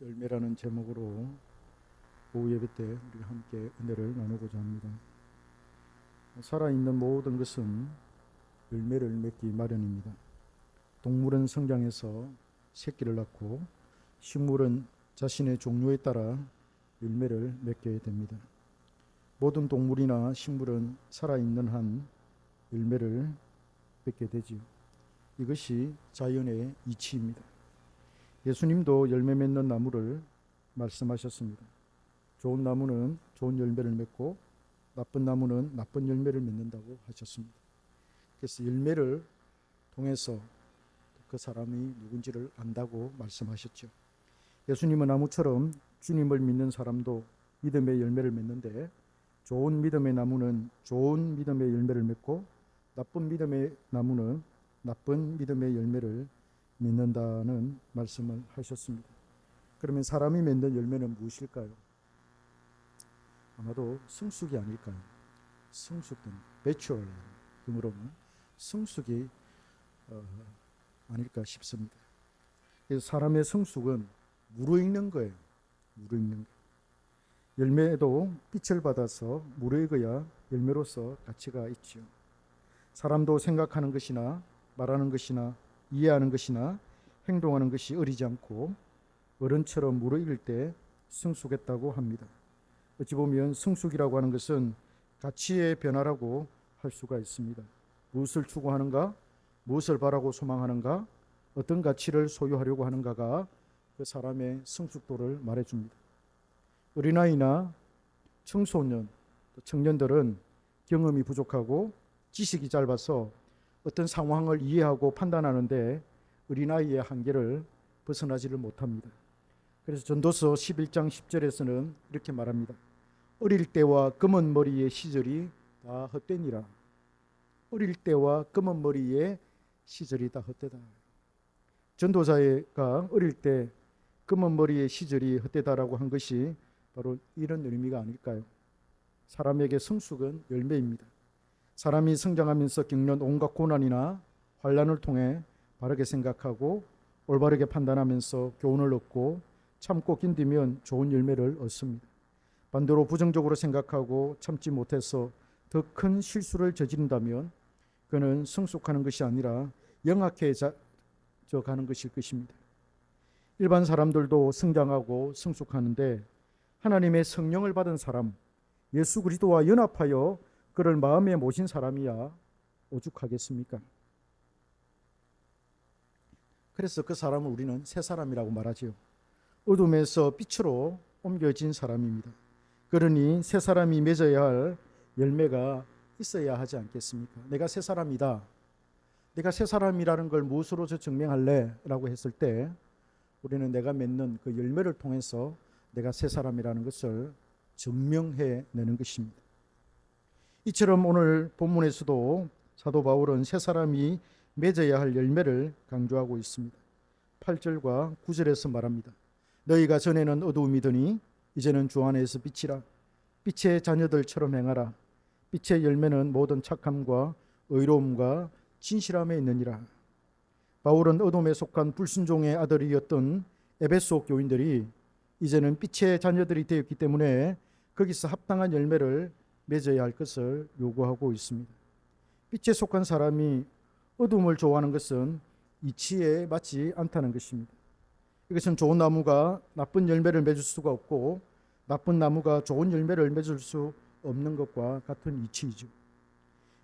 열매라는 제목으로 오후 예배 때 우리가 함께 은혜를 나누고자 합니다. 살아있는 모든 것은 열매를 맺기 마련입니다. 동물은 성장해서 새끼를 낳고 식물은 자신의 종류에 따라 열매를 맺게 됩니다. 모든 동물이나 식물은 살아있는 한 열매를 맺게 되지요. 이것이 자연의 이치입니다. 예수님도 열매 맺는 나무를 말씀하셨습니다. 좋은 나무는 좋은 열매를 맺고 나쁜 나무는 나쁜 열매를 맺는다고 하셨습니다. 그래서 열매를 통해서 그 사람이 누군지를 안다고 말씀하셨죠. 예수님은 나무처럼 주님을 믿는 사람도 믿음의 열매를 맺는데, 좋은 믿음의 나무는 좋은 믿음의 열매를 맺고 나쁜 믿음의 나무는 나쁜 믿음의 열매를 맺는다는 말씀을 하셨습니다. 그러면 사람이 맺는 열매는 무엇일까요? 아마도 성숙이 아닐까요? 성숙된 매추얼 등으로는 성숙이 아닐까 싶습니다. 그래서 사람의 성숙은 무르익는 거예요. 무르익는 거. 열매도 빛을 받아서 무르익어야 열매로서 가치가 있지요. 사람도 생각하는 것이나 말하는 것이나 이해하는 것이나 행동하는 것이 어리지 않고 어른처럼 무르익을 때 성숙했다고 합니다. 어찌 보면 성숙이라고 하는 것은 가치의 변화라고 할 수가 있습니다. 무엇을 추구하는가, 무엇을 바라고 소망하는가, 어떤 가치를 소유하려고 하는가가 그 사람의 성숙도를 말해줍니다. 어린아이나 청소년, 청년들은 경험이 부족하고 지식이 짧아서 어떤 상황을 이해하고 판단하는데 어린아이의 한계를 벗어나지를 못합니다. 그래서 전도서 11장 10절에서는 이렇게 말합니다. 어릴 때와 검은 머리의 시절이 다 헛되니라. 어릴 때와 검은 머리의 시절이 다 헛되다. 전도자가 어릴 때 검은 머리의 시절이 헛되다라고 한 것이 바로 이런 의미가 아닐까요? 사람에게 성숙은 열매입니다. 사람이 성장하면서 겪는 온갖 고난이나 환난을 통해 바르게 생각하고 올바르게 판단하면서 교훈을 얻고 참고 견디면 좋은 열매를 얻습니다. 반대로 부정적으로 생각하고 참지 못해서 더 큰 실수를 저지른다면 그는 성숙하는 것이 아니라 영악해져 가는 것일 것입니다. 일반 사람들도 성장하고 성숙하는데 하나님의 성령을 받은 사람, 예수 그리스도와 연합하여 그를 마음에 모신 사람이야 오죽하겠습니까? 그래서 그 사람을 우리는 새 사람이라고 말하지요. 어둠에서 빛으로 옮겨진 사람입니다. 그러니 새 사람이 맺어야 할 열매가 있어야 하지 않겠습니까? 내가 새 사람이다. 내가 새 사람이라는 걸 무엇으로 증명할래? 라고 했을 때 우리는 내가 맺는 그 열매를 통해서 내가 새 사람이라는 것을 증명해내는 것입니다. 이처럼 오늘 본문에서도 사도 바울은 새 사람이 맺어야 할 열매를 강조하고 있습니다. 8절과 9절에서 말합니다. 너희가 전에는 어두움이더니 이제는 주 안에서 빛이라. 빛의 자녀들처럼 행하라. 빛의 열매는 모든 착함과 의로움과 진실함에 있느니라. 바울은 어둠에 속한 불순종의 아들이었던 에베소 교인들이 이제는 빛의 자녀들이 되었기 때문에 거기서 합당한 열매를 맺어야 할 것을 요구하고 있습니다. 빛에 속한 사람이 어둠을 좋아하는 것은 이치에 맞지 않다는 것입니다. 이것은 좋은 나무가 나쁜 열매를 맺을 수가 없고 나쁜 나무가 좋은 열매를 맺을 수 없는 것과 같은 이치이죠.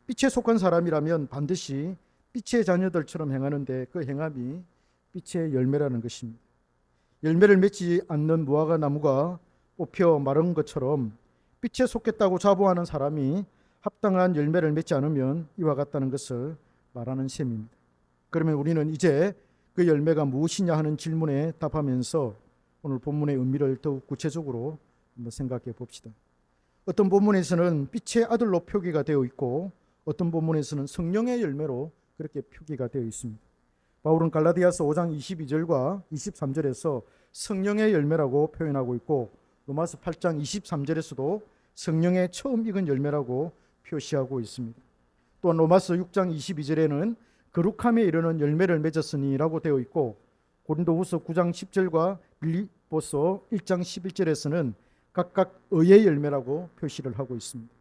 빛에 속한 사람이라면 반드시 빛의 자녀들처럼 행하는데 그 행함이 빛의 열매라는 것입니다. 열매를 맺지 않는 무화과 나무가 뽑혀 마른 것처럼 빛에 속했다고 자부하는 사람이 합당한 열매를 맺지 않으면 이와 같다는 것을 말하는 셈입니다. 그러면 우리는 이제 그 열매가 무엇이냐 하는 질문에 답하면서 오늘 본문의 의미를 더욱 구체적으로 한번 생각해 봅시다. 어떤 본문에서는 빛의 아들로 표기가 되어 있고 어떤 본문에서는 성령의 열매로 그렇게 표기가 되어 있습니다. 바울은 갈라디아서 5장 22절과 23절에서 성령의 열매라고 표현하고 있고 로마서 8장 23절에서도 성령의 처음 익은 열매라고 표시하고 있습니다. 또한 로마서 6장 22절에는 거룩함에 이르는 열매를 맺었으니 라고 되어 있고 고린도후서 9장 10절과 야고보서 1장 11절에서는 각각 의의 열매라고 표시를 하고 있습니다.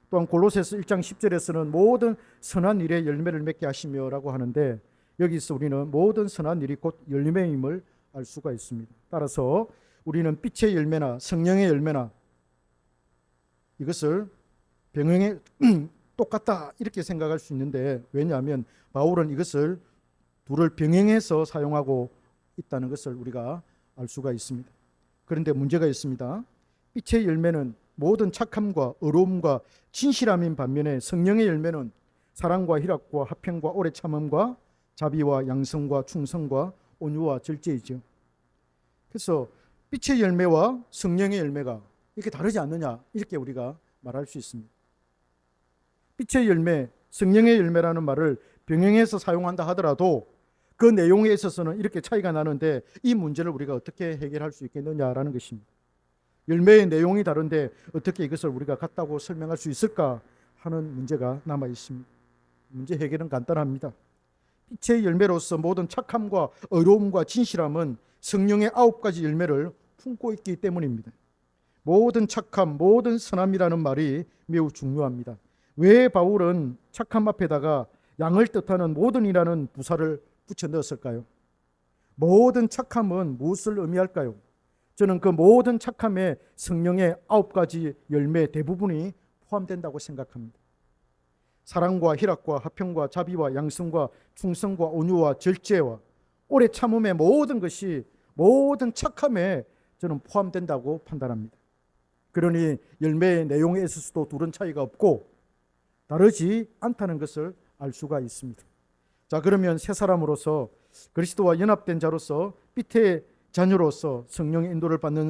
또한 골로새서 1장 10절에서는 모든 선한 일에 열매를 맺게 하시며라고 하는데, 여기서 우리는 모든 선한 일이 곧 열매임을 알 수가 있습니다. 따라서 우리는 빛의 열매나 성령의 열매나 이것을 병행해 똑같다 이렇게 생각할 수 있는데, 왜냐하면 바울은 이것을 둘을 병행해서 사용하고 있다는 것을 우리가 알 수가 있습니다. 그런데 문제가 있습니다. 빛의 열매는 모든 착함과 의로움과 진실함인 반면에 성령의 열매는 사랑과 희락과 화평과 오래 참음과 자비와 양성과 충성과 온유와 절제이죠. 그래서 빛의 열매와 성령의 열매가 이렇게 다르지 않느냐, 이렇게 우리가 말할 수 있습니다. 빛의 열매, 성령의 열매라는 말을 병행해서 사용한다 하더라도 그 내용에 있어서는 이렇게 차이가 나는데, 이 문제를 우리가 어떻게 해결할 수 있겠느냐라는 것입니다. 열매의 내용이 다른데 어떻게 이것을 우리가 같다고 설명할 수 있을까 하는 문제가 남아 있습니다. 문제 해결은 간단합니다. 빛의 열매로서 모든 착함과 의로움과 진실함은 성령의 9가지 열매를 품고 있기 때문입니다. 모든 착함, 모든 선함이라는 말이 매우 중요합니다. 왜 바울은 착함 앞에다가 양을 뜻하는 모든이라는 부사를 붙여 넣었을까요? 모든 착함은 무엇을 의미할까요? 저는 그 모든 착함에 성령의 9가지 열매 대부분이 포함된다고 생각합니다. 사랑과 희락과 화평과 자비와 양성과 충성과 온유와 절제와 오래 참음의 모든 것이 모든 착함에 저는 포함된다고 판단합니다. 그러니 열매의 내용에 있어서도 둘은 차이가 없고 다르지 않다는 것을 알 수가 있습니다. 자, 그러면 새 사람으로서 그리스도와 연합된 자로서 빛의 자녀로서 성령의 인도를 받는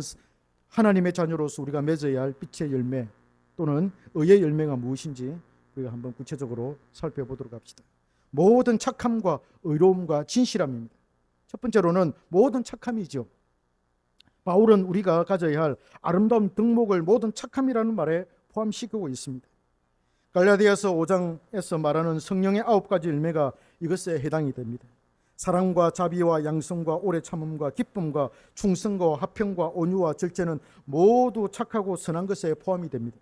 하나님의 자녀로서 우리가 맺어야 할 빛의 열매 또는 의의 열매가 무엇인지 우리가 한번 구체적으로 살펴보도록 합시다. 모든 착함과 의로움과 진실함입니다. 첫 번째로는 모든 착함이죠. 바울은 우리가 가져야 할 아름다운 덕목을 모든 착함이라는 말에 포함시키고 있습니다. 갈라디아서 5장에서 말하는 성령의 9가지 열매가 이것에 해당이 됩니다. 사랑과 자비와 양성과 오래 참음과 기쁨과 충성과 화평과 온유와 절제는 모두 착하고 선한 것에 포함이 됩니다.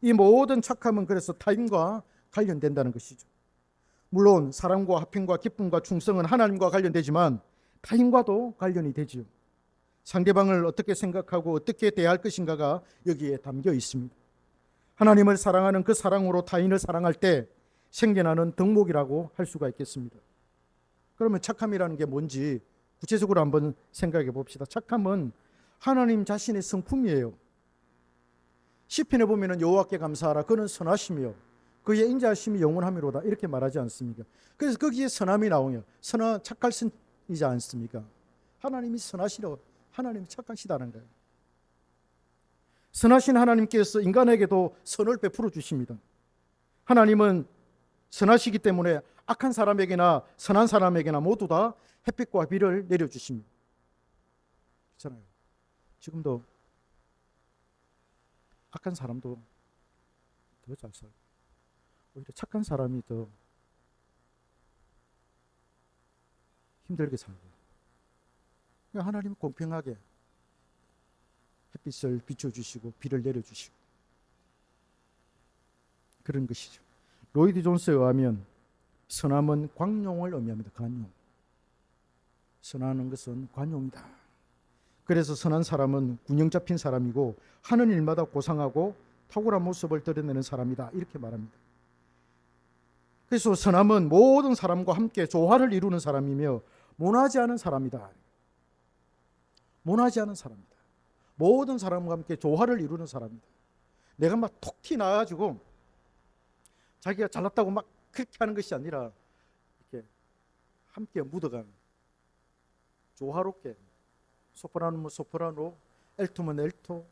이 모든 착함은 그래서 타인과 관련된다는 것이죠. 물론 사랑과 화평과 기쁨과 충성은 하나님과 관련되지만 타인과도 관련이 되지요. 상대방을 어떻게 생각하고 어떻게 대할 것인가가 여기에 담겨 있습니다. 하나님을 사랑하는 그 사랑으로 타인을 사랑할 때 생겨나는 덕목이라고 할 수가 있겠습니다. 그러면 착함이라는 게 뭔지 구체적으로 한번 생각해 봅시다. 착함은 하나님 자신의 성품이에요. 시편에 보면은 여호와께 감사하라, 그는 선하시며 그의 인자하심이 영원하미로다, 이렇게 말하지 않습니까? 그래서 거기에 선함이 나오요. 선한 착할 선이지 않습니까? 하나님이 선하시러, 하나님이 착하시다는 거예요. 선하신 하나님께서 인간에게도 선을 베풀어 주십니다. 하나님은 선하시기 때문에 악한 사람에게나 선한 사람에게나 모두 다 햇빛과 비를 내려주십니다. 그렇잖아요. 지금도 악한 사람도 더 잘 살고 오히려 착한 사람이 더 힘들게 살고, 하나님은 공평하게 햇빛을 비춰주시고 비를 내려주시고 그런 것이죠. 로이드 존스에 의하면 선함은 광용을 의미합니다. 광용. 선하는 것은 관용이다. 그래서 선한 사람은 균형 잡힌 사람이고 하는 일마다 고상하고 탁월한 모습을 드러내는 사람이다, 이렇게 말합니다. 그래서 선함은 모든 사람과 함께 조화를 이루는 사람이며 모나지 않은 사람이다. 모나지 않은 사람이다. 모든 사람과 함께 조화를 이루는 사람이다. 내가 막 톡 티 나가지고 자기가 잘났다고 막 그렇게 하는 것이 아니라 이렇게 함께 묻어가는, 조화롭게, 소프라노면 소프라노, 엘토면 엘토,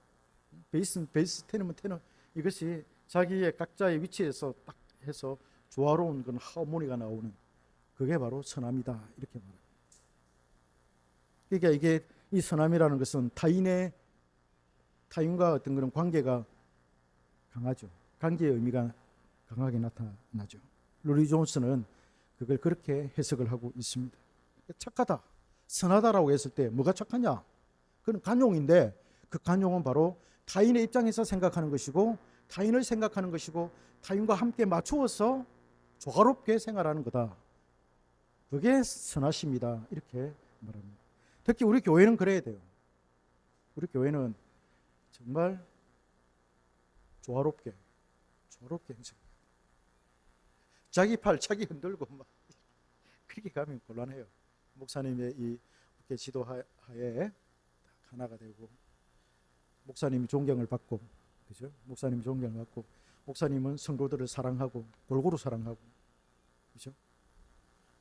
베이스는 베이스, 테너면 테너, 이것이 자기의 각자의 위치에서 딱 해서 조화로운 그런 하모니가 나오는, 그게 바로 선함이다, 이렇게 말합니다. 그러니까 이게 이 선함이라는 것은 타인과 어떤 그런 관계가 강하죠. 관계의 의미가 강하게 나타나죠. 로리 존스는 그걸 그렇게 해석을 하고 있습니다. 착하다, 선하다라고 했을 때 뭐가 착하냐? 그건 간용인데 그 간용은 바로 타인의 입장에서 생각하는 것이고 타인을 생각하는 것이고 타인과 함께 맞추어서 조화롭게 생활하는 거다. 그게 선하심이다. 이렇게 말합니다. 특히 우리 교회는 그래야 돼요. 우리 교회는 정말 조화롭게 행동. 자기 팔 자기 흔들고 막 그렇게 가면 곤란해요. 목사님의 이 지도하에 하나가 되고 목사님이 존경을 받고, 그죠? 목사님이 존경을 받고 목사님은 성도들을 사랑하고 골고루 사랑하고, 그죠?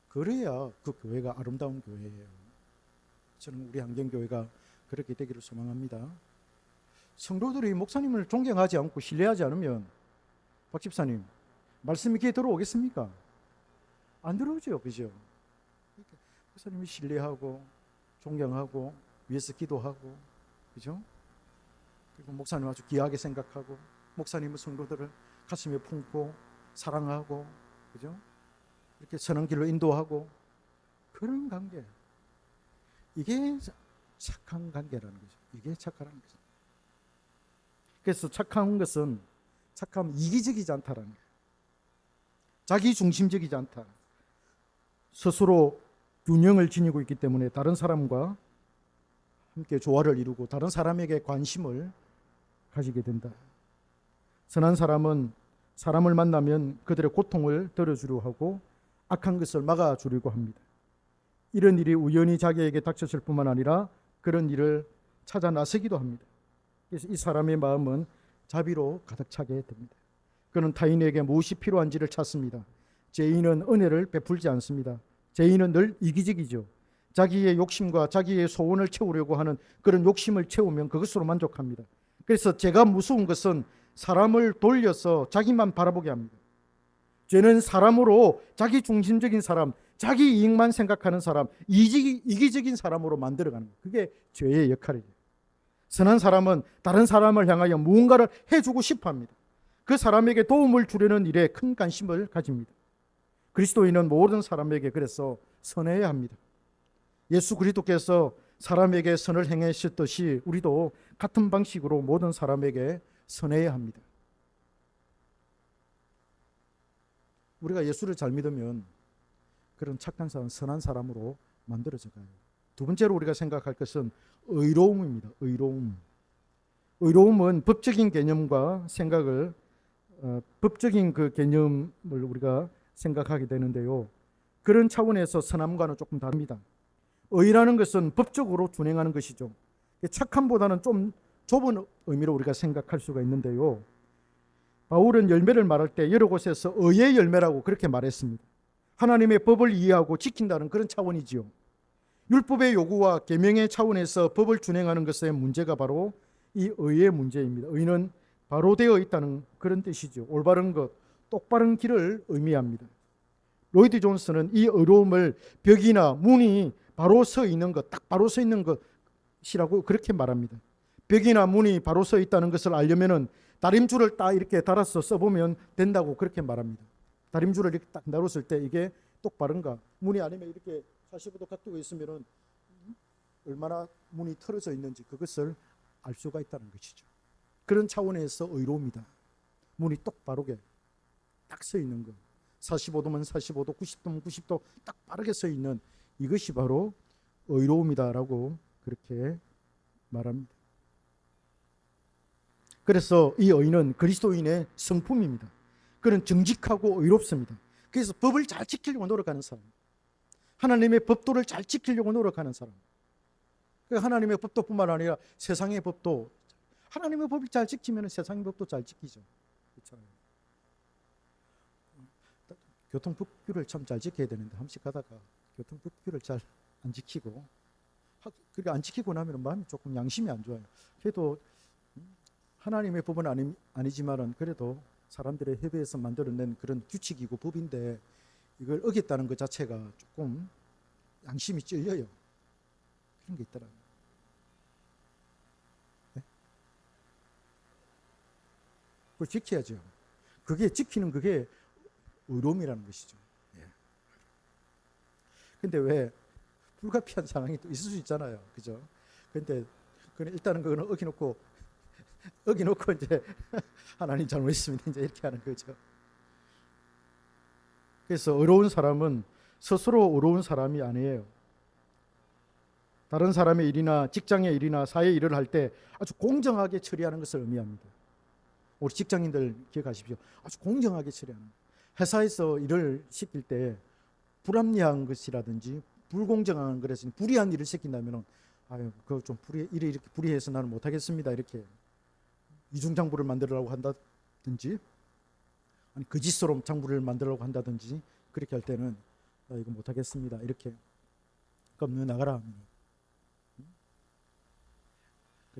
그래야 그 교회가 아름다운 교회예요. 저는 우리 한경교회가 그렇게 되기를 소망합니다. 성도들이 목사님을 존경하지 않고 신뢰하지 않으면 박 집사님 말씀이 귀에 들어오겠습니까? 안 들어오죠, 그죠? 목사님이 신뢰하고 존경하고 위해서 기도하고, 그죠? 그리고 목사님 아주 귀하게 생각하고 목사님은 성도들을 가슴에 품고 사랑하고, 그죠? 이렇게 선한 길로 인도하고 그런 관계, 이게 착한 관계라는 거죠. 이게 착하라는 거죠. 그래서 착한 것은 착함 이기적이지 않다라는 거예요. 자기 중심적이지 않다. 스스로 균형을 지니고 있기 때문에 다른 사람과 함께 조화를 이루고 다른 사람에게 관심을 가지게 된다. 선한 사람은 사람을 만나면 그들의 고통을 덜어주려 하고 악한 것을 막아주려고 합니다. 이런 일이 우연히 자기에게 닥쳤을 뿐만 아니라 그런 일을 찾아 나서기도 합니다. 그래서 이 사람의 마음은 자비로 가득 차게 됩니다. 그는 타인에게 무엇이 필요한지를 찾습니다. 죄인은 은혜를 베풀지 않습니다. 죄인은 늘 이기적이죠. 자기의 욕심과 자기의 소원을 채우려고 하는 그런 욕심을 채우면 그것으로 만족합니다. 그래서 죄가 무서운 것은 사람을 돌려서 자기만 바라보게 합니다. 죄는 사람으로 자기 중심적인 사람, 자기 이익만 생각하는 사람, 이기적인 사람으로 만들어가는 거예요. 그게 죄의 역할이에요. 선한 사람은 다른 사람을 향하여 무언가를 해주고 싶어 합니다. 그 사람에게 도움을 주려는 일에 큰 관심을 가집니다. 그리스도인은 모든 사람에게 그래서 선해야 합니다. 예수 그리스도께서 사람에게 선을 행하셨듯이 우리도 같은 방식으로 모든 사람에게 선해야 합니다. 우리가 예수를 잘 믿으면 그런 착한 사람, 선한 사람으로 만들어져 가요. 두 번째로 우리가 생각할 것은 의로움입니다. 의로움은 법적인 개념과 생각을 법적인 그 개념을 우리가 생각하게 되는데요. 그런 차원에서 선함과는 조금 다릅니다. 의라는 것은 법적으로 준행하는 것이죠. 착함보다는 좀 좁은 의미로 우리가 생각할 수가 있는데요. 바울은 열매를 말할 때 여러 곳에서 의의 열매라고 그렇게 말했습니다. 하나님의 법을 이해하고 지킨다는 그런 차원이지요. 율법의 요구와 계명의 차원에서 법을 준행하는 것의 문제가 바로 이 의의 문제입니다. 의는 바로 되어 있다는 그런 뜻이죠. 올바른 것, 똑바른 길을 의미합니다. 로이드 존슨은 이 의로움을 벽이나 문이 바로 서 있는 것, 딱 바로 서 있는 것이라고 그렇게 말합니다. 벽이나 문이 바로 서 있다는 것을 알려면은 다림줄을 딱 이렇게 달아서 써보면 된다고 그렇게 말합니다. 다림줄을 이렇게 딱 나눴을 때 이게 똑바른가? 문이 아니면 이렇게 45도 각도가 있으면은 얼마나 문이 틀어져 있는지 그것을 알 수가 있다는 것이죠. 그런 차원에서 의로움이다. 문이 똑바르게 딱 서 있는 것. 45도면 45도, 90도면 90도 딱 바르게 서 있는 이것이 바로 의로움이다라고 그렇게 말합니다. 그래서 이 의는 그리스도인의 성품입니다. 그는 정직하고 의롭습니다. 그래서 법을 잘 지키려고 노력하는 사람, 하나님의 법도를 잘 지키려고 노력하는 사람, 하나님의 법도뿐만 아니라 세상의 법도, 하나님의 법을 잘 지키면 세상의 법도 잘 지키죠. 그렇잖아요. 교통법규를 참 잘 지켜야 되는데 한 번씩 가다가 교통법규를 잘 안 지키고, 그게 안 지키고 나면 마음이 조금 양심이 안 좋아요. 그래도 하나님의 법은 아니지만은 그래도 사람들의 협의해서 만들어낸 그런 규칙이고 법인데 이걸 어겼다는 것 자체가 조금 양심이 찔려요. 그런 게 있더라고요. 네? 그걸 지켜야죠. 그게 지키는 그게 의로움이라는 것이죠. 예. 근데 왜 불가피한 상황이 또 있을 수 있잖아요. 그죠? 근데 그래 일단은 그거는 어기놓고 이제 하나님 잘못했습니다. 이제 이렇게 하는 거죠. 그래서 의로운 사람은 스스로 의로운 사람이 아니에요. 다른 사람의 일이나 직장의 일이나 사회 일을 할 때 아주 공정하게 처리하는 것을 의미합니다. 우리 직장인들 기억하십시오. 아주 공정하게 처리하는. 회사에서 일을 시킬 때 불합리한 것이라든지 불공정한 것이라든지 불이한 일을 시킨다면 그거 좀 일이 이렇게 불이해서 나는 못하겠습니다. 이렇게 이중장부를 만들려고 한다든지 아니 거짓으로 장부를 만들려고 한다든지 그렇게 할 때는 이거 못하겠습니다. 이렇게 그럼 너 나가라.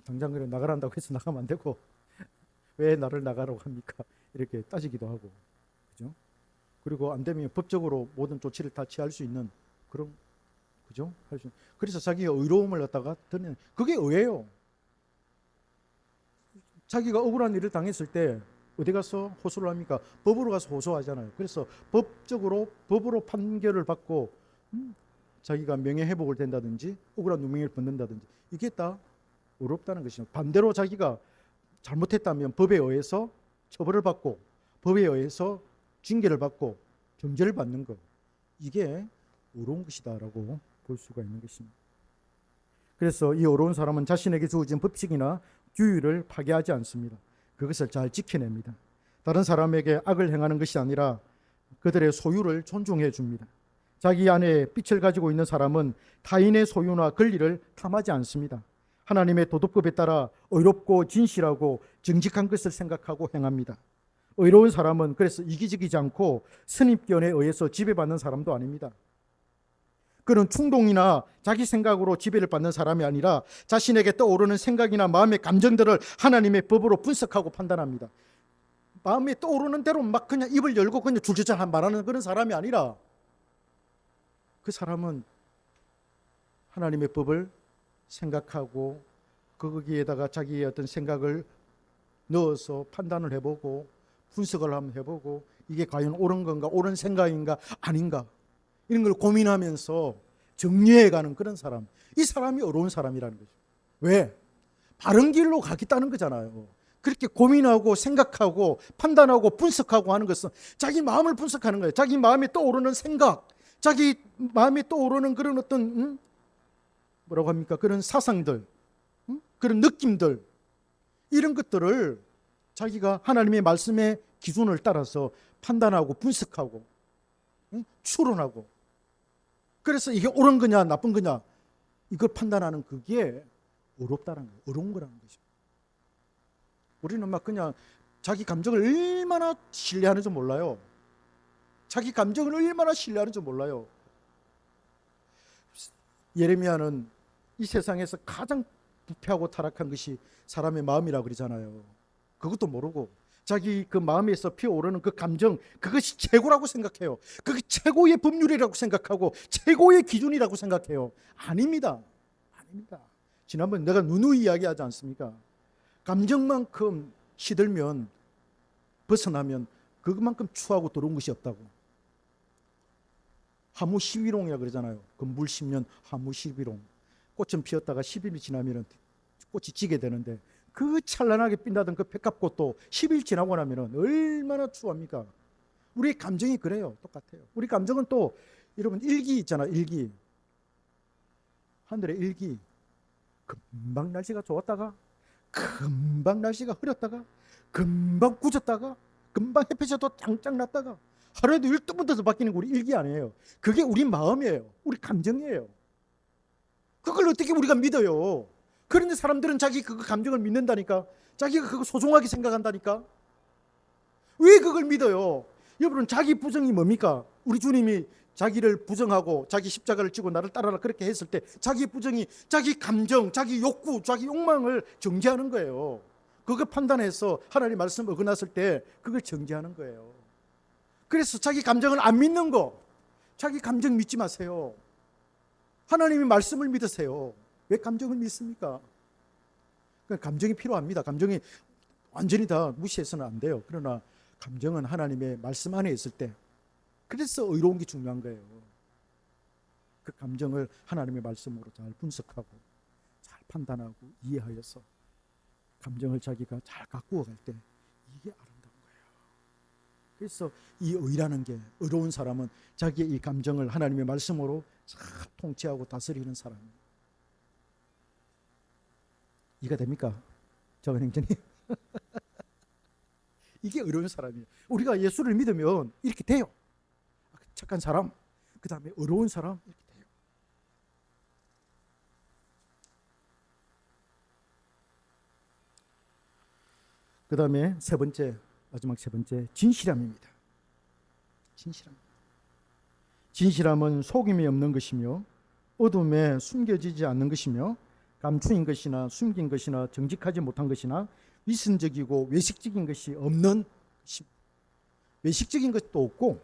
당장 그래 나가란다고 해서 나가면 안 되고 왜 나를 나가라고 합니까? 이렇게 따지기도 하고 그죠? 그리고 안 되면 법적으로 모든 조치를 다 취할 수 있는 그런 그죠? 그래서 자기가 의로움을 갖다가 드는 그게 의예요. 자기가 억울한 일을 당했을 때 어디 가서 호소를 합니까? 법으로 가서 호소하잖아요. 그래서 법으로 판결을 받고 자기가 명예회복을 된다든지 억울한 누명을 벗는다든지 이게 다 의롭다는 것이죠. 반대로 자기가 잘못했다면 법에 의해서 처벌을 받고 법에 의해서 징계를 받고 정죄를 받는 것 이게 의로운 것이다라고 볼 수가 있는 것입니다. 그래서 이 의로운 사람은 자신에게 주어진 법칙이나 규율을 파괴하지 않습니다. 그것을 잘 지켜냅니다. 다른 사람에게 악을 행하는 것이 아니라 그들의 소유를 존중해 줍니다. 자기 안에 빛을 가지고 있는 사람은 타인의 소유나 권리를 탐하지 않습니다. 하나님의 도덕법에 따라 의롭고 진실하고 정직한 것을 생각하고 행합니다. 의로운 사람은 그래서 이기적이지 않고 선입견에 의해서 지배받는 사람도 아닙니다. 그는 충동이나 자기 생각으로 지배를 받는 사람이 아니라 자신에게 떠오르는 생각이나 마음의 감정들을 하나님의 법으로 분석하고 판단합니다. 마음에 떠오르는 대로 막 그냥 입을 열고 그냥 줄줄줄 말하는 그런 사람이 아니라 그 사람은 하나님의 법을 생각하고 거기에다가 자기의 어떤 생각을 넣어서 판단을 해보고 분석을 한번 해보고 이게 과연 옳은 건가 옳은 생각인가 아닌가 이런 걸 고민하면서 정리해가는 그런 사람 이 사람이 어려운 사람이라는 거죠. 왜? 바른 길로 가겠다는 거잖아요. 그렇게 고민하고 생각하고 판단하고 분석하고 하는 것은 자기 마음을 분석하는 거예요. 자기 마음에 떠오르는 생각 자기 마음에 떠오르는 그런 어떤 뭐라고 합니까? 그런 사상들 그런 느낌들 이런 것들을 자기가 하나님의 말씀의 기준을 따라서 판단하고 분석하고 추론하고 그래서 이게 옳은 거냐 나쁜 거냐 이걸 판단하는 그게 어렵다는 거예요. 어려운 거라는 거죠. 우리는 막 그냥 자기 감정을 얼마나 신뢰하는지 몰라요. 자기 감정을 얼마나 신뢰하는지 몰라요. 예레미야는 이 세상에서 가장 부패하고 타락한 것이 사람의 마음이라고 그러잖아요. 그것도 모르고 자기 그 마음에서 피어오르는 그 감정 그것이 최고라고 생각해요. 그게 최고의 법률이라고 생각하고 최고의 기준이라고 생각해요. 아닙니다. 아닙니다. 지난번 내가 누누이 이야기하지 않습니까? 감정만큼 시들면 벗어나면 그것만큼 추하고 더러운 것이 없다고. 하무 11홍이라고 그러잖아요. 금불 10년 하무 11홍. 꽃은 피었다가 10일이 지나면 꽃이 지게 되는데 그 찬란하게 빛나던 그 백합꽃도 10일 지나고 나면 얼마나 추합니까? 우리의 감정이 그래요. 똑같아요. 우리 감정은 또 여러분 일기 있잖아요. 일기. 하늘의 일기. 금방 날씨가 좋았다가 금방 날씨가 흐렸다가 금방 굳었다가 금방 햇빛이 또 짱짱 났다가 하루에도 1도 더 바뀌는 게 우리 일기 아니에요. 그게 우리 마음이에요. 우리 감정이에요. 그걸 어떻게 우리가 믿어요? 그런데 사람들은 자기 그 감정을 믿는다니까. 자기가 그거 소중하게 생각한다니까. 왜 그걸 믿어요? 여러분 자기 부정이 뭡니까? 우리 주님이 자기를 부정하고 자기 십자가를 지고 나를 따라라 그렇게 했을 때 자기 부정이 자기 감정, 자기 욕구, 자기 욕망을 정죄하는 거예요. 그거 판단해서 하나님 말씀 어긋났을 때 그걸 정죄하는 거예요. 그래서 자기 감정을 안 믿는 거, 자기 감정 믿지 마세요. 하나님의 말씀을 믿으세요. 왜 감정을 믿습니까? 감정이 필요합니다. 감정이 완전히 다 무시해서는 안 돼요. 그러나 감정은 하나님의 말씀 안에 있을 때 그래서 의로운 게 중요한 거예요. 그 감정을 하나님의 말씀으로 잘 분석하고 잘 판단하고 이해하여서 감정을 자기가 잘 가꾸어 갈 때 이게 아름다운 거예요. 그래서 이 의라는 게, 의로운 사람은 자기의 이 감정을 하나님의 말씀으로 잘 통치하고 다스리는 사람입니다. 이해가 됩니까? 작은 행전이 이게 의로운 사람이에요. 우리가 예수를 믿으면 이렇게 돼요. 착한 사람, 그 다음에 의로운 사람, 이렇게 돼요. 그 다음에 세 번째, 마지막 세 번째, 진실함입니다. 진실함은 속임이 없는 것이며 어둠에 숨겨지지 않는 것이며 감추인 것이나 숨긴 것이나 정직하지 못한 것이나 위선적이고 외식적인 것이 없는 것입니다. 외식적인 것도 없고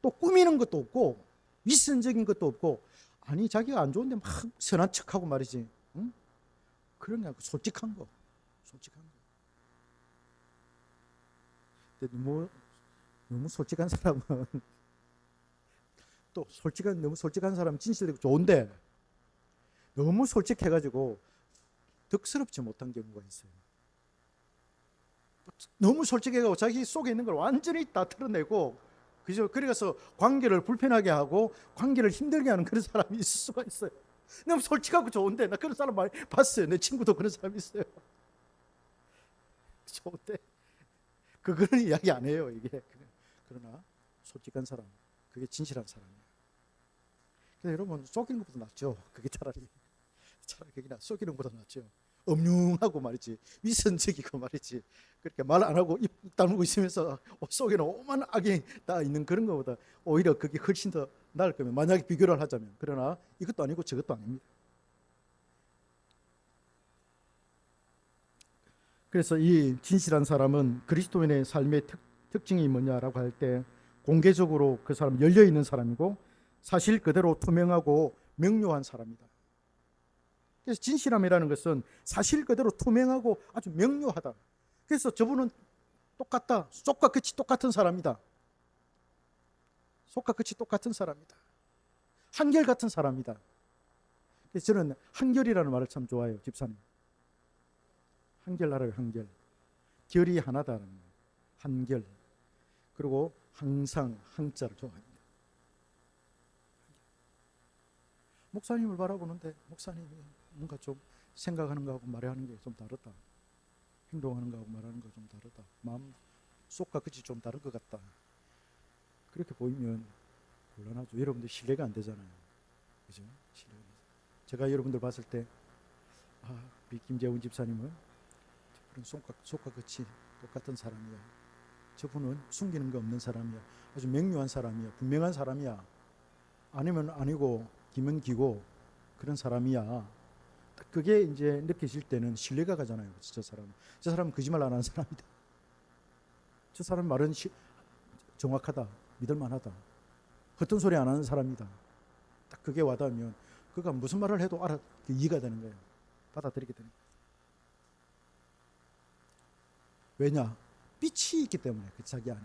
또 꾸미는 것도 없고 위선적인 것도 없고, 아니 자기가 안 좋은데 막 선한 척하고 말이지, 응? 그런 게 아니고 솔직한 거. 근데 너무 솔직한 사람은 또 너무 솔직한 사람은 진실되고 좋은데 너무 솔직해가지고 득스럽지 못한 경우가 있어요. 너무 솔직해가지고 자기 속에 있는 걸 완전히 다 털어내고, 그죠? 그래서 관계를 불편하게 하고 관계를 힘들게 하는 그런 사람이 있을 수가 있어요. 너무 솔직하고 좋은데, 나 그런 사람 많이 봤어요. 내 친구도 그런 사람이 있어요. 좋은데 그거는 이야기 안 해요. 이게 그러나 솔직한 사람, 그게 진실한 사람이에요. 그래서 여러분, 속이는 것보다 낫죠. 그게 차라리 그게 속이는 것보다 낫죠. 음흉하고 말이지, 위선적이고 말이지, 그렇게 말 안 하고 입 다물고 있으면서 속에는 오만 악이 다 있는 그런 것보다 오히려 그게 훨씬 더 나을 거면, 만약에 비교를 하자면. 그러나 이것도 아니고 저것도 아닙니다. 그래서 이 진실한 사람은 그리스도인의 삶의 특징이 뭐냐라고 할 때, 공개적으로 그 사람 열려있는 사람이고 사실 그대로 투명하고 명료한 사람이다. 그래서 진실함이라는 것은 사실 그대로 투명하고 아주 명료하다. 그래서 저분은 똑같다. 속과 끝이 똑같은 사람이다. 속과 끝이 똑같은 사람이다. 한결같은 사람이다. 그래서 저는 한결이라는 말을 참 좋아해요. 집사님, 한결 알아요? 한결. 결이 하나다라는 거예요. 한결. 그리고 항상, 항자를 좋아합니다. 목사님을 바라보는데 목사님이 뭔가 좀 생각하는 거하고 말하는 게 좀 다르다. 행동하는 거하고 말하는 거 좀 다르다. 마음 속과 끝이 좀 다른 것 같다. 그렇게 보이면 곤란하죠. 여러분들 신뢰가 안 되잖아요. 그죠? 신뢰가. 제가 여러분들 봤을 때, 우리 김재훈 집사님은 그런 속과 끝이 똑같은 사람이야. 저분은 숨기는 거 없는 사람이야. 아주 명료한 사람이야. 분명한 사람이야. 아니면 아니고 기면 기고 그런 사람이야. 그게 이제 느껴질 때는 신뢰가 가잖아요. 저 사람은 거짓말 안 하는 사람이다. 저 사람 말은 정확하다. 믿을만하다. 헛된 소리 안 하는 사람이다. 딱 그게 와닿으면 그가 무슨 말을 해도 이해가 되는 거예요. 받아들이게 되는 거예요. 왜냐? 빛이 있기 때문에, 그 자기 안에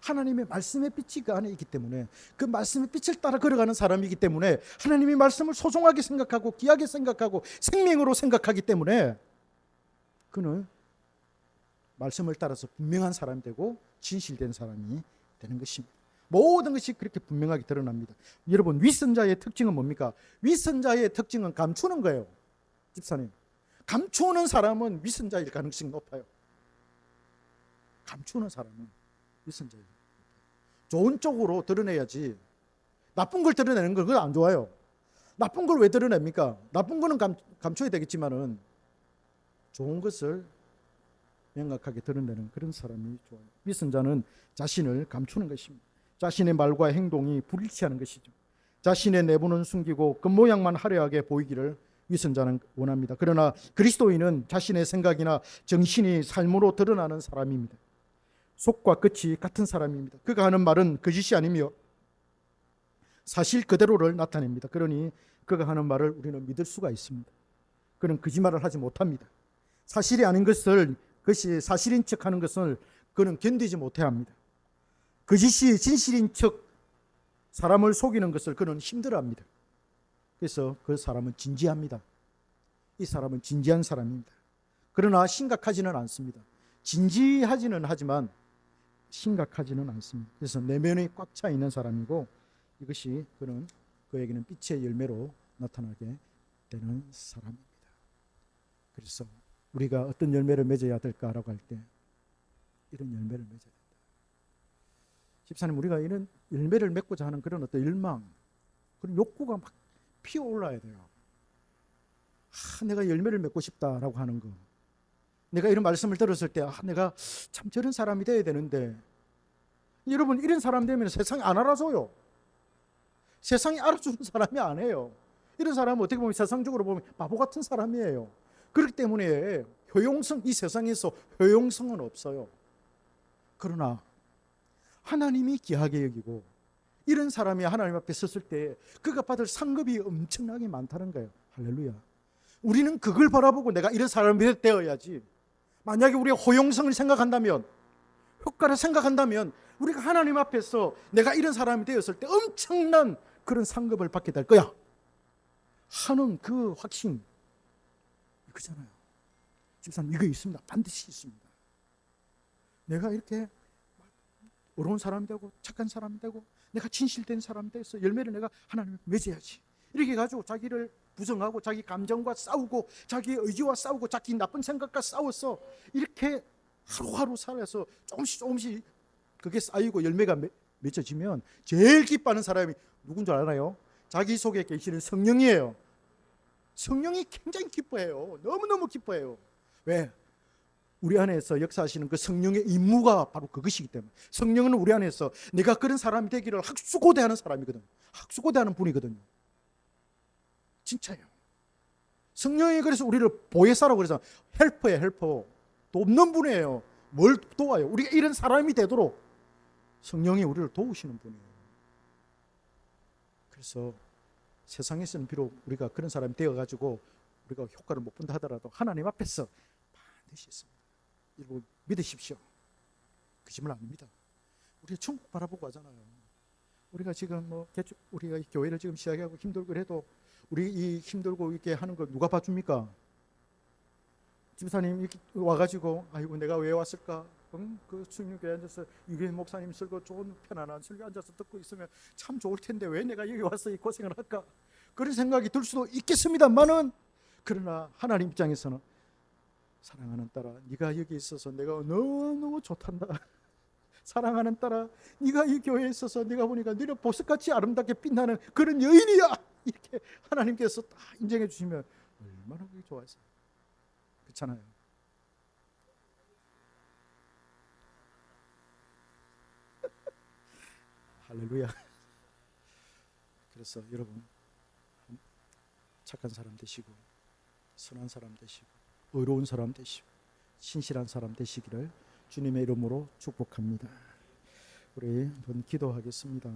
하나님의 말씀의 빛이 그 안에 있기 때문에, 그 말씀의 빛을 따라 걸어가는 사람이기 때문에, 하나님의 말씀을 소중하게 생각하고 귀하게 생각하고 생명으로 생각하기 때문에 그는 말씀을 따라서 분명한 사람이 되고 진실된 사람이 되는 것입니다. 모든 것이 그렇게 분명하게 드러납니다. 여러분, 위선자의 특징은 뭡니까? 위선자의 특징은 감추는 거예요. 집사님, 감추는 사람은 위선자일 가능성이 높아요. 감추는 사람은 위선자예요. 좋은 쪽으로 드러내야지. 나쁜 걸 드러내는 건 그건 안 좋아요. 나쁜 걸 왜 드러냅니까? 나쁜 거는 감춰야 되겠지만은 좋은 것을 명확하게 드러내는 그런 사람이 좋아요. 위선자는 자신을 감추는 것입니다. 자신의 말과 행동이 불일치하는 것이죠. 자신의 내부는 숨기고 겉모양만 화려하게 보이기를 위선자는 원합니다. 그러나 그리스도인은 자신의 생각이나 정신이 삶으로 드러나는 사람입니다. 속과 끝이 같은 사람입니다. 그가 하는 말은 거짓이 아니며 사실 그대로를 나타냅니다. 그러니 그가 하는 말을 우리는 믿을 수가 있습니다. 그는 거짓말을 하지 못합니다. 사실이 아닌 것을, 그것이 사실인 척하는 것을 그는 견디지 못해합니다. 거짓이 진실인 척 사람을 속이는 것을 그는 힘들어합니다. 그래서 그 사람은 진지합니다. 이 사람은 진지한 사람입니다. 그러나 심각하지는 않습니다. 진지하지는 하지만 심각하지는 않습니다. 그래서 내면이 꽉 차 있는 사람이고, 이것이 그에게는 빛의 열매로 나타나게 되는 사람입니다. 그래서 우리가 어떤 열매를 맺어야 될까라고 할 때 이런 열매를 맺어야 된다. 집사님, 우리가 이런 열매를 맺고자 하는 그런 어떤 열망, 그런 욕구가 막 피어올라야 돼요. 내가 열매를 맺고 싶다라고 하는 거. 내가 이런 말씀을 들었을 때 내가 참 저런 사람이 돼야 되는데, 여러분, 이런 사람 되면 세상이 안 알아줘요. 세상이 알아주는 사람이 아니에요. 이런 사람은 어떻게 보면 세상적으로 보면 바보 같은 사람이에요. 그렇기 때문에 이 세상에서 효용성은 없어요. 그러나 하나님이 귀하게 여기고, 이런 사람이 하나님 앞에 섰을 때 그가 받을 상급이 엄청나게 많다는 거예요. 할렐루야. 우리는 그걸 바라보고 내가 이런 사람이 되어야지. 만약에 우리가 호용성을 생각한다면, 효과를 생각한다면, 우리가 하나님 앞에서 내가 이런 사람이 되었을 때 엄청난 그런 상급을 받게 될 거야 하는 그 확신, 이거잖아요. 집사님, 이거 있습니다. 반드시 있습니다. 내가 이렇게 어려운 사람이 되고 착한 사람이 되고 내가 진실된 사람이 돼서 열매를 내가 하나님을 맺어야지. 이렇게 가지고 자기를 부정하고 자기 감정과 싸우고 자기 의지와 싸우고 자기 나쁜 생각과 싸워서 이렇게 하루하루 살아서 조금씩 그게 쌓이고 열매가 맺어지면 제일 기뻐하는 사람이 누군 줄 알아요? 자기 속에 계시는 성령이에요. 성령이 굉장히 기뻐해요. 너무너무 기뻐해요. 왜? 우리 안에서 역사하시는 그 성령의 임무가 바로 그것이기 때문에. 성령은 우리 안에서 내가 그런 사람이 되기를 학수고대하는 사람이거든요. 학수고대하는 분이거든요. 진짜예요. 성령이 그래서 우리를 보혜사라고 그래서 헬퍼예요. 헬퍼. 돕는 분이에요. 뭘 도와요? 우리가 이런 사람이 되도록 성령이 우리를 도우시는 분이에요. 그래서 세상에서는 비록 우리가 그런 사람이 되어가지고 우리가 효과를 못 본다 하더라도 하나님 앞에서 반드시 있습니다. 여러분, 믿으십시오. 거짓말 아닙니다. 우리가 천국 바라보고 하잖아요. 우리가 지금 우리가 이 교회를 지금 시작하고 힘들고 해도 우리 이 힘들고 이렇게 하는 거 누가 봐줍니까? 집사님 이렇게 와가지고 아이고 내가 왜 왔을까? 그 수녀교회 앉아서 유교회 목사님 설교 좋은 편안한 설교 앉아서 듣고 있으면 참 좋을 텐데 왜 내가 여기 와서 이 고생을 할까? 그런 생각이 들 수도 있겠습니다만은, 그러나 하나님 입장에서는 사랑하는 딸아, 네가 여기 있어서 내가 너무 좋단다. 사랑하는 딸아, 네가 이 교회에 있어서 내가 보니까 너는 보석같이 아름답게 빛나는 그런 여인이야. 이렇게 하나님께서 딱 인정해 주시면 얼마나 그게 좋아서. 그렇잖아요. 할렐루야. 그래서 여러분, 착한 사람 되시고 선한 사람 되시고 의로운 사람 되시고 신실한 사람 되시기를 주님의 이름으로 축복합니다. 우리 한번 기도하겠습니다.